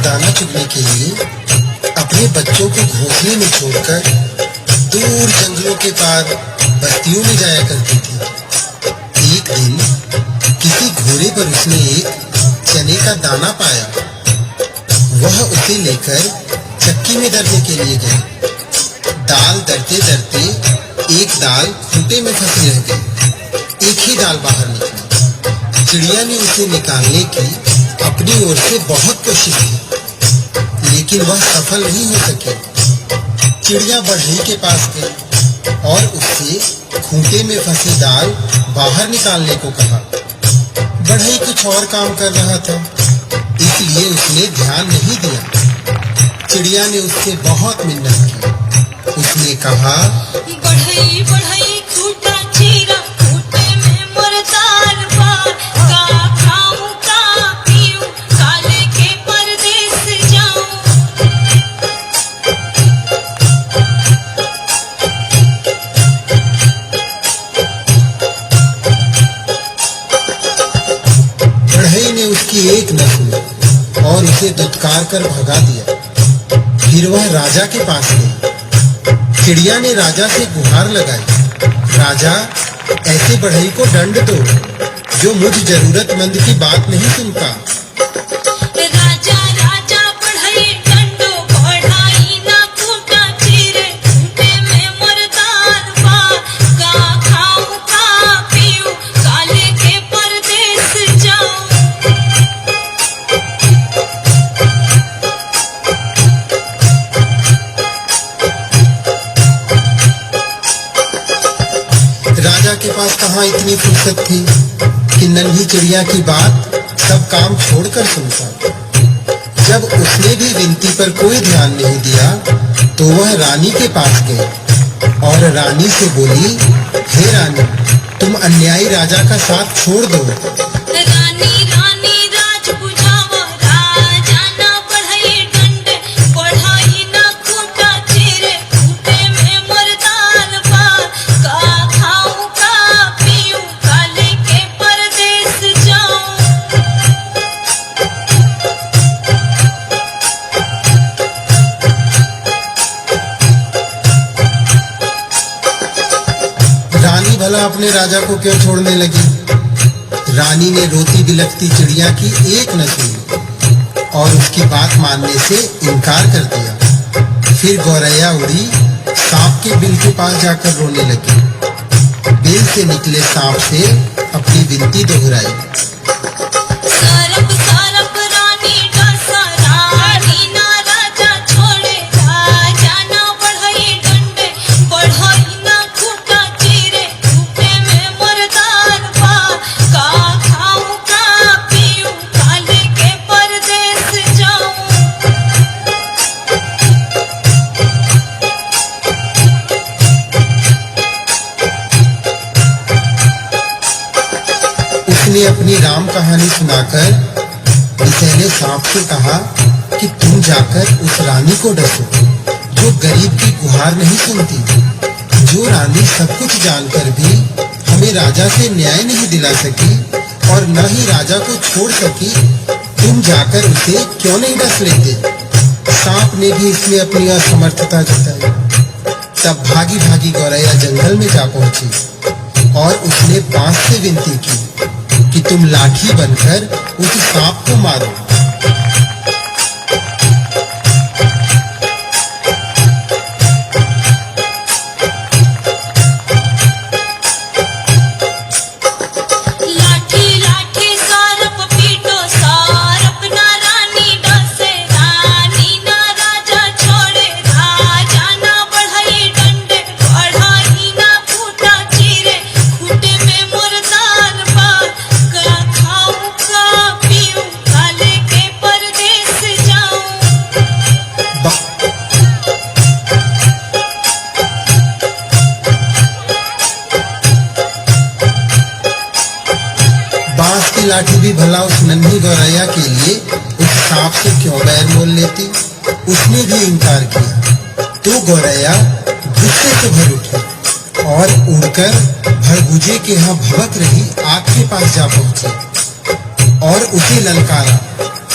दाना चुगने के लिए अपने बच्चों को घोंसले में छोड़कर दूर जंगलों के पार बस्तियों में जाया करती थी। एक दिन किसी घोड़े पर उसने एक चने का दाना पाया। वह उसे लेकर चक्की में दरने के लिए गया। दाल दरते दरते एक दाल खूंटे में फंसी रह गई। एक ही दाल बाहर निकली। चिड़िया ने उसे निकालने की अपनी ओर से बहुत कोशिश की, लेकिन वह सफल नहीं हो सकी। चिड़िया बढ़ई के पास गई और उससे खूंटे में फंसी दाल बाहर निकालने को कहा। बढ़ई कुछ और काम कर रहा था, इसलिए उसने ध्यान नहीं दिया। चिड़िया ने उससे बहुत मिन्नत की। उसने कहा, बढ़ई बढ़ई खूंटा चीरा, खूंटे में मोर दाल बार, का खाऊं का पीऊं, काले के परदेस जाऊं। बढ़ई ने उसकी एक न सुनी और उसे दुत्कार कर भगा दिया। फिर वह राजा के पास गई। चिड़िया ने राजा से गुहार लगाई, राजा, ऐसे बढ़ई को दंड दो जो मुझ जरूरतमंद की बात नहीं सुनता। राजा राजा बढ़ई डंडो, बढ़ाई ना खूंटा चीरे, खूंटे में मोर दाल बार, का खाऊं का पीऊं, काले के परदेस जाऊं। राजा के पास कहाँ इतनी फुर्सत थी कि नन्ही चिड़िया की बात सब काम छोड़कर सुनता। जब उसने भी विनती पर कोई ध्यान नहीं दिया तो वह रानी के पास गई और रानी से बोली, हे रानी, तुम अन्यायी राजा का साथ छोड़ दो। रानी रानी राज बुझावा, राजा ना बढ़ई डंडे, बढ़ाई ना खूंटा चीरे, खूंटे में मोर दाल बार, का खाऊं का पीऊं, काले के परदेस जाऊं। रानी भला अपने राजा को क्यों छोड़ने लगी? रानी ने रोती बिलखती चिड़िया की एक न सुनी और उसकी बात मानने से इनकार कर दिया। फिर गौरैया उड़ी सांप के बिल के पास जाकर रोने लगी। बिल से निकले सांप से अपनी विनती दोहराई। सरप सरप रानी डसा, रानी ना राजा छोड़े, राजा ना बढ़ई डंडे, बढ़ई ना खूंटा चीरे, खूंटे में मोर दाल बार, का खाऊं का पीऊं, काले के परदेस जाऊं। उसने अपनी राम कहानी सुनाकर विषैले सांप से कहा कि तुम जाकर उस रानी को डसो जो गरीब की गुहार नहीं सुनती, जो रानी सब कुछ जानकर भी हमें राजा से न्याय नहीं दिला सकी और न ही राजा को छोड़ सकी। तुम जाकर उसे क्यों नहीं डस लेते? सांप ने भी इसमें अपनी असमर्थता जताई। तब भागी भागी गौरैया जंगल में जा पहुंची और उसने बांस से विनती की कि तुम लाठी बनकर उस सांप को मारो। लाठी लाठी सारप पीटो, सारप ना रानी डसे, रानी ना राजा छोड़े, राजा ना बढ़ई डंडे, बढ़ाई ना खूंटा चीरे, खूंटे में मोर दाल बार, का खाऊं का पीऊं, काले के परदेस जाऊं। बांस की लाठी भी भला उस नन्ही गौरैया के लिए उस सांप से क्यों बैर मोल लेती? उसने भी इनकार किया। तो गौरैया गुस्से से भर उठी और उड़कर भरगुजे के यहाँ भड़क रही आग के पास जा पहुंची और उसे ललकारा,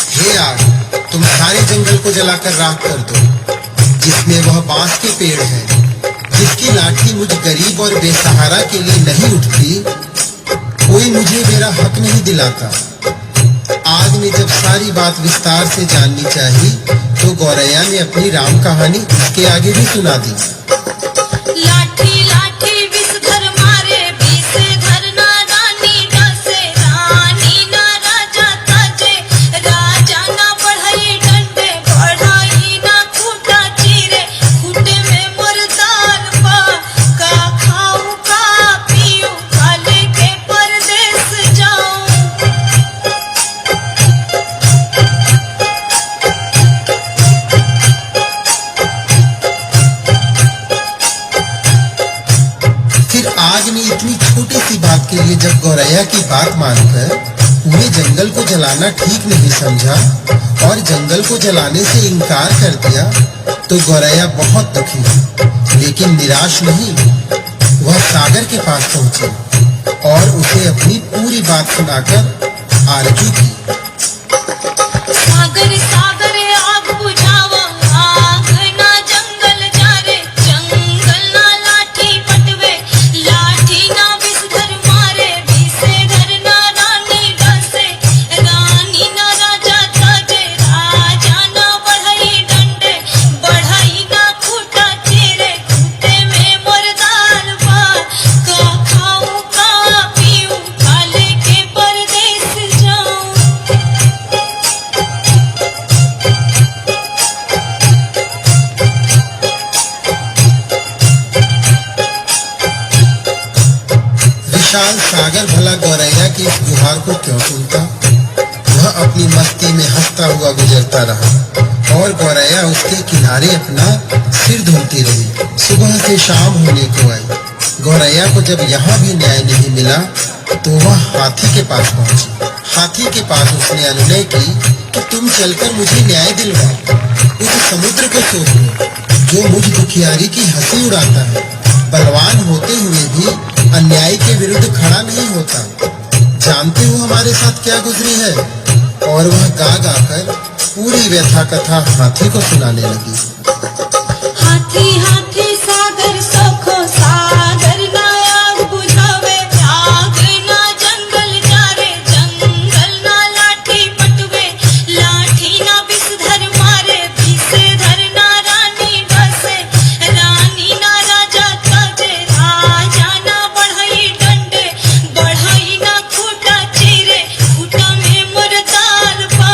हे आग, तुम सारे जलाकर राख कर दो, जिसमें वह बांस के पेड़ है, जिसकी लाठी मुझ गरीब और बेसहारा के लिए नहीं उठती, कोई मुझे मेरा हक नहीं दिलाता। आग ने जब सारी बात विस्तार से जाननी चाहिए, तो गौरैया ने अपनी राम कहानी उसके आगे भी सुना दी। लाठी लाठी विषधर मारे, विषधर ना रानी डसे, रानी ना राजा ताजे, राजा ना बढ़ई डंडे, बढ़ई ना खूटा चीरे, खूटे में मुर्दार बा, का खाऊं का पीऊं, काले के परदेस जाऊं। फिर आग ने इतनी छोटी सी बात के लिए जब गौरैया की बात मानकर पूरे जंगल को जलाना ठीक नहीं समझा और जंगल को जलाने से इनकार कर दिया, तो गौरैया बहुत दुखी हुई, लेकिन निराश नहीं। वह सागर के पास पहुंची और उसे अपनी पूरी बात सुनाकर आरजू की। सागर सागर आग बुझावा, आग ना जंगल जारे, जंगल ना लाठी पटवे, लाठी ना विषधर मारे, विषधर ना रानी डसे, रानी ना राजा ताजे, राजा ना बढ़ई डंडे, बढ़ई ना खूटा चीरे, खूटे में मुर्दार बा, का खाऊं का पीऊं, काले के परदेस जाऊं। विशाल सागर भला गौरैया की इस गुहार को क्यों सुनता? वह अपनी मस्ती में हंसता हुआ गुजरता रहा और गौरैया उसके किनारे अपना सिर धुलती रही। सुबह से शाम होने को आई। गौरैया को जब यहाँ भी न्याय नहीं मिला, तो वह हाथी के पास पहुंची। हाथी के पास उसने अनुनय की कि तुम चलकर मुझे न्याय दिलवाओ। उस समुद्र को सोच लो जो मुझ दुखियारी की हंसी उड़ाता है, बलवान होते हुए भी अन्याय के विरुद्ध खड़ा नहीं होता। जानते हो हमारे साथ क्या गुजरी है? और वह गा गाकर पूरी व्यथा कथा हाथी को सुनाने लगी। हाथी हाथी सागर सोखो, सागर ना आग बुझावे, आग ना जंगल जारे, जंगल ना लाठी पटवे, लाठी ना विषधर मारे, विषधर ना रानी डसे, रानी ना राजा ताजे, राजा ना बढ़ई डंडे, बढ़ई ना खूटा चीरे, खूटा में मुर्दार बा,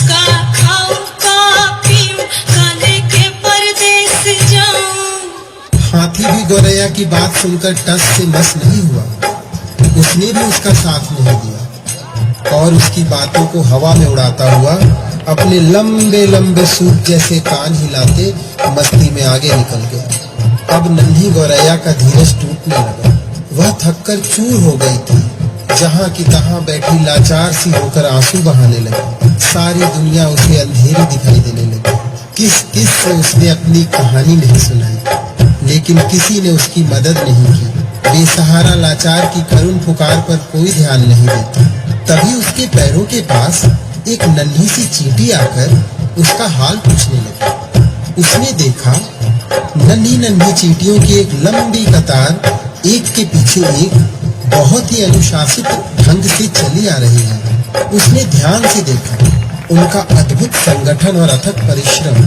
का खाऊं का पीऊं, काले के परदेस जाऊं। हाथी भी गौरैया की बात सुनकर टस से मस नहीं हुआ। उसने भी उसका साथ नहीं दिया और उसकी बातों को हवा में उड़ाता हुआ अपने लंबे लंबे सूप जैसे कान हिलाते मस्ती में आगे निकल गया। अब नन्ही गौरैया का धीरज टूटने लगा। वह थककर चूर हो गई थी। जहाँ की तहाँ बैठी लाचार सी होकर आंसू बहाने लगी। सारी दुनिया उसे अंधेरी दिखाई देने लगी। किस किस से उसने अपनी कहानी नहीं सुनाई, लेकिन किसी ने उसकी मदद नहीं की। बेसहारा लाचार की करुण पुकार पर कोई ध्यान नहीं देता। तभी उसके पैरों के पास एक नन्ही सी चींटी आकर उसका हाल पूछने लगी। उसने देखा नन्ही नन्ही चींटियों की एक लंबी कतार एक के पीछे एक बहुत ही अनुशासित ढंग से चली आ रही है। उसने ध्यान से देखा उनका अद्भुत संगठन और अथक परिश्रम।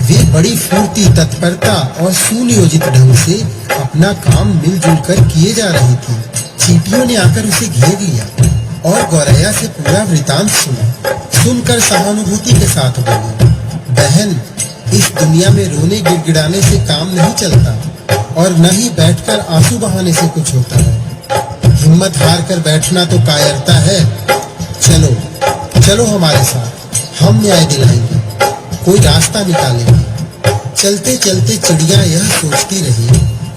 वे बड़ी फुर्ती, तत्परता और सुनियोजित ढंग से अपना काम मिलजुल कर किए जा रही थी। चींटियों ने आकर उसे घेर लिया और गौरैया से पूरा वृतांत सुना। सुनकर सहानुभूति के साथ बोली, बहन, इस दुनिया में रोने गिड़गिड़ाने से काम नहीं चलता और न ही बैठकर आंसू बहाने से कुछ होता है। हिम्मत हार कर बैठना तो कायरता है। चलो चलो हमारे साथ, हम न्याय दिलाएंगे, कोई रास्ता निकालेंगे। चलते चलते चिड़िया यह सोचती रही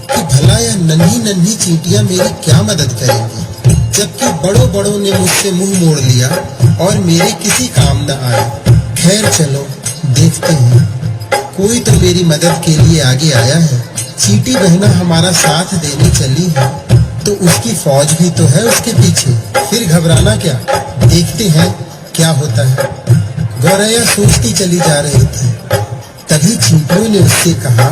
कि भला यह नन्ही नन्ही चींटियां मेरी क्या मदद करेंगी, जबकि बड़ों बड़ों ने मुझसे मुंह मोड़ लिया और मेरे किसी काम न आए। खैर चलो देखते हैं, कोई तो मेरी मदद के लिए आगे आया है। चींटी बहना हमारा साथ देने चली है तो उसकी फौज भी तो है उसके पीछे। फिर घबराना क्या, देखते हैं क्या होता है। गौरैया सोचती चली जा रही थी। तभी चींटियों ने उससे कहा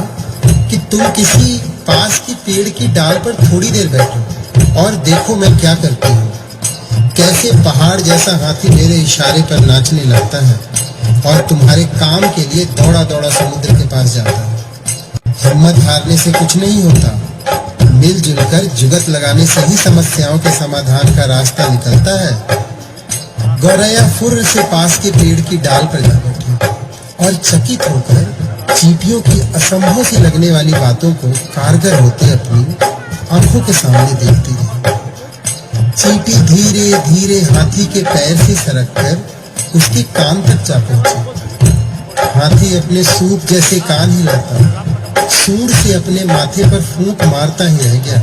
कि तुम किसी पास की पेड़ की डाल पर थोड़ी देर बैठो और देखो मैं क्या करती हूँ। कैसे पहाड़ जैसा हाथी मेरे इशारे पर नाचने लगता है और तुम्हारे काम के लिए दौड़ा दौड़ा समुद्र के पास जाता है। हिम्मत हारने से कुछ नहीं होता, मिलजुल कर जुगत लगाने से ही समस्याओं के समाधान का रास्ता निकलता है। गौरैया फुर्र से पास के पेड़ की डाल पर जा बैठी और चकित होकर चींटियों की असंभव सी लगने वाली बातों को कारगर होते अपनी आंखों के सामने देखती रही। चींटी धीरे धीरे हाथी के पैर से सरक कर उसके कान तक जा पहुंची। हाथी अपने सूप जैसे कान हिलाता, सूंड से अपने माथे पर फूंक मारता ही रह गया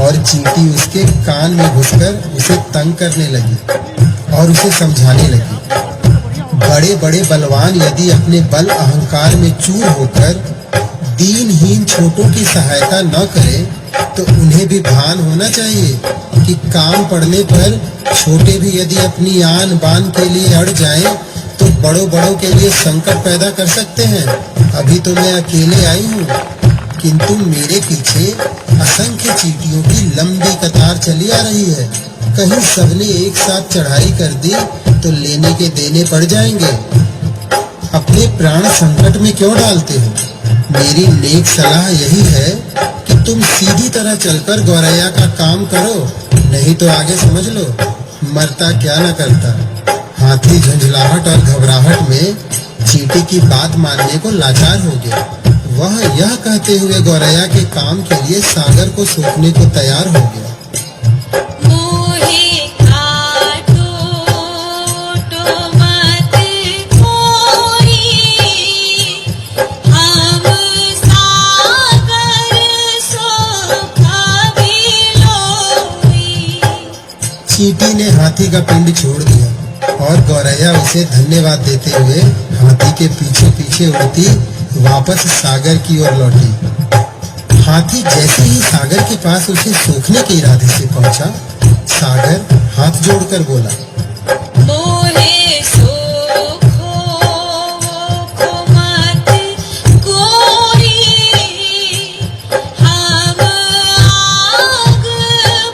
और चींटी उसके कान में घुसकर उसे तंग करने लगी और उसे समझाने लगी। बड़े बड़े बलवान यदि अपने बल अहंकार में चूर होकर दीनहीन छोटों की सहायता न करें तो उन्हें भी भान होना चाहिए कि काम पड़ने पर छोटे भी यदि अपनी आन बान के लिए अड़ जाएं तो बड़ों बड़ों के लिए संकट पैदा कर सकते हैं। अभी तो मैं अकेले आई हूँ, किंतु मेरे पीछे असंख्य चींटियों की लंबी कतार चली आ रही है। कहीं सबने एक साथ चढ़ाई कर दी तो लेने के देने पड़ जाएंगे। अपने प्राण संकट में क्यों डालते हो? मेरी नेक सलाह यही है कि तुम सीधी तरह चलकर गौरैया का काम करो, नहीं तो आगे समझ लो मरता क्या न करता। हाथी झंझलाहट और घबराहट में चींटी की बात मानने को लाचार हो गया। वह यह कहते हुए गौरैया के काम के लिए सागर को सौंपने को तैयार हो गया। चींटी ने हाथी का पिंड छोड़ दिया और गौरैया उसे धन्यवाद देते हुए हाथी के पीछे पीछे उड़ती वापस सागर की ओर लौटी। हाथी जैसे ही सागर के पास उसे सोखने के इरादे से पहुंचा, सागर हाथ जोड़कर बोला, मोहे सोखो मत कोई, हम आग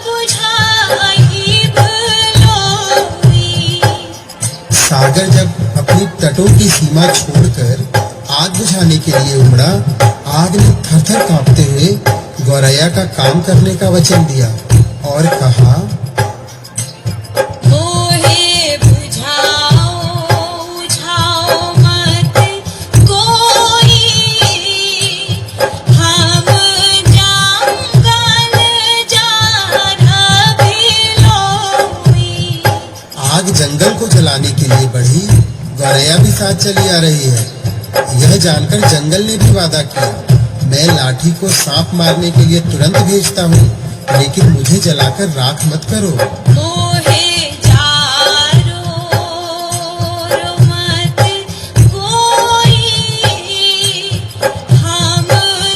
बुझाई भलोई। सागर जब अपनी तटों की सीमा छोड़कर आग बुझाने के लिए उमड़ा, आग ने थरथर कांपते हुए गौरैया का काम करने का वचन दिया और कहा, मोहे बुझाओ मत कोई, हम जंगल जा भलोई। आग जंगल को जलाने के लिए बढ़ी, गौरैया भी साथ चली आ रही है। यह जानकर जंगल ने भी वादा किया, मैं लाठी को सांप मारने के लिए तुरंत भेजता हूँ, लेकिन मुझे जलाकर राख मत करो। मोहे जारो मत कोई, हम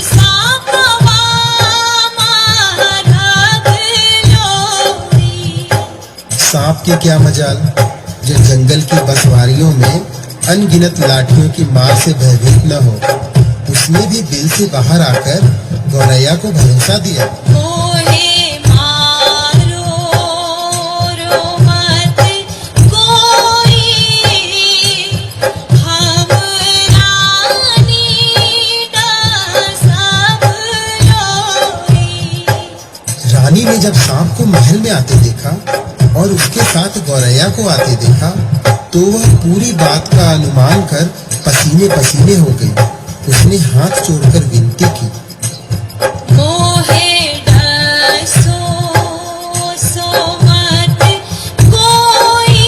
सांपवा मारब लोई। सांप के क्या मजाल जो जंगल की बसवारियों में अनगिनत लाठियों की मार से भयभीत न हो। उसने भी बिल से बाहर आकर गौरैया को भरोसा दिया। मोहे मारो मत कोई, हम रानी का सब लोई। रानी ने जब सांप को महल में आते देखा और उसके साथ गौरैया को आते देखा तो वह पूरी बात का अनुमान कर पसीने पसीने हो गई। उसने हाथ जोड़कर विनती की, मोहे डसो मत कोई,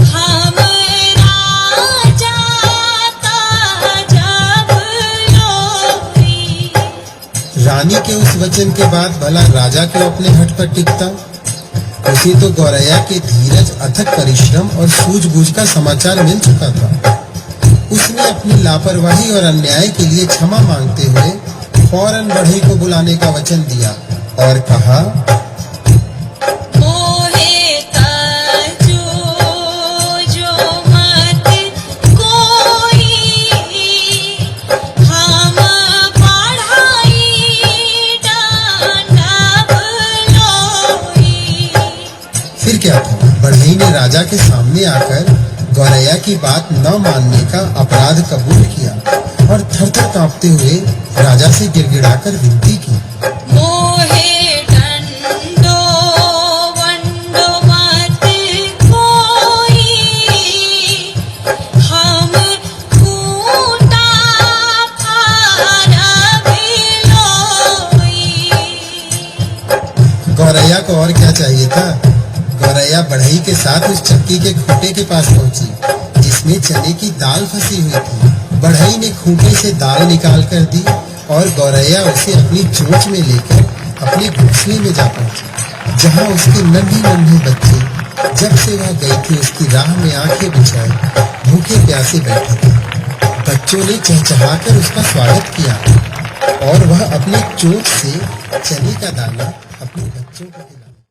हम राजा का जब लोई। रानी के उस वचन के बाद भला राजा क्यों अपने हट पर टिकता? उसे तो गौरैया के धीरज, अथक परिश्रम और सूझबूझ का समाचार मिल चुका था। उसने अपनी लापरवाही और अन्याय के लिए क्षमा मांगते हुए फौरन बढ़ई को बुलाने का वचन दिया और कहा, मोहे तजो जो राजा के सामने आकर गौरैया की बात न मानने का अपराध कबूल किया और थर-थर कांपते हुए राजा से गिड़गिड़ाकर विनती की। मोहे डंडो वंडो मत कोई, हम खूंटा फाड़ा भिलोई। गौरैया को और क्या चाहिए था। गौरैया बढ़ई के साथ उस चक्की के खूंटे के पास पहुंची जिसमें चने की दाल फंसी हुई थी। बढ़ई ने खूंटे से दाल निकाल कर दी और गौरैया उसे अपनी चोंच में लेकर अपने घोंसले में जा पहुंची, जहां उसके नन्हे बच्चे जब से वह गई थी उसकी राह में आंखें बिछाए भूखे प्यासे बैठे थे। बच्चों ने चहचहाकर उसका स्वागत किया और वह अपनी चोंच से चने का दाना अपने बच्चों को खिलाया।